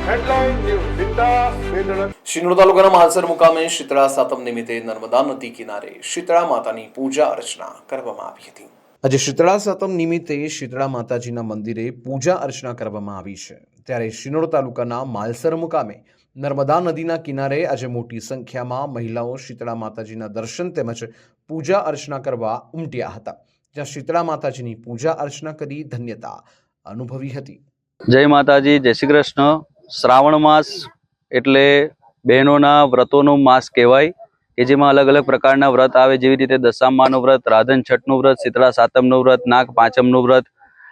Headline news बिंदास बेधड़क। શિનોર તાલુકાના માલસર મુકામે શીતળા સાતમ નિમિત્તે નર્મદા નદી કિનારે શીતળા માતાની પૂજા અર્ચના કરવામાં આવી હતી। આજે શીતળા સાતમ નિમિત્તે શીતળા માતાજીના મંદિરે પૂજા અર્ચના કરવામાં આવી છે। ત્યારે શિનોર તાલુકાના માલસર મુકામે નર્મદા નદીના કિનારે આજે મોટી સંખ્યામાં મહિલાઓ શીતળા માતાજીના દર્શન તેમજ પૂજા અર્ચના કરવા ઉમટ્યા હતા, જ્યાં શીતળા માતાજીની પૂજા અર્ચના કરી ધન્યતા અનુભવી હતી। જય માતાજી, જય શ્રી કૃષ્ણ। શ્રાવણ માસ એટલે બહેનોના વ્રતોનો માસ કહેવાય કે જેમાં અલગ અલગ પ્રકારના વ્રત આવે, જેવી રીતે દશામાનું વ્રત, રાધન છઠનું વ્રત, શીતળા સાતમનું વ્રત, નાગ પાંચમનું વ્રત,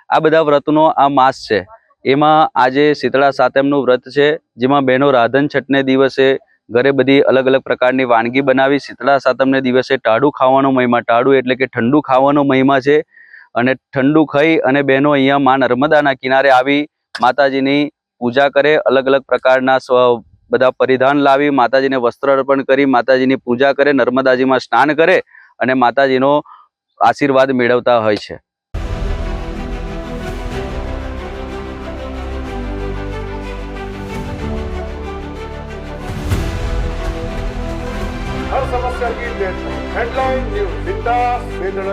આ બધા વ્રતનો આ માસ છે। એમાં આજે શીતળા સાતમનું વ્રત છે, જેમાં બહેનો રાધન છઠને દિવસે ઘરે બધી અલગ અલગ પ્રકારની વાનગી બનાવી શીતળા સાતમને દિવસે ટાળું ખાવાનો મહિમા, ટાળું એટલે કે ઠંડુ ખાવાનો મહિમા છે। અને ઠંડુ ખાઈ અને બહેનો અહીંયા માં નર્મદાના કિનારે આવી માતાજીની પૂજા કરે, અલગ અલગ પ્રકારના બધા પરિધાન લાવી માતાજીને વસ્ત્ર અર્પણ કરી માતાજીની પૂજા કરે, નર્મદાજીમાં સ્નાન કરે અને માતાજીનો આશીર્વાદ મેળવતા હોય છે। हर समस्या की डेडलाइन हेडलाइन न्यूज बिंदास बेधड़क।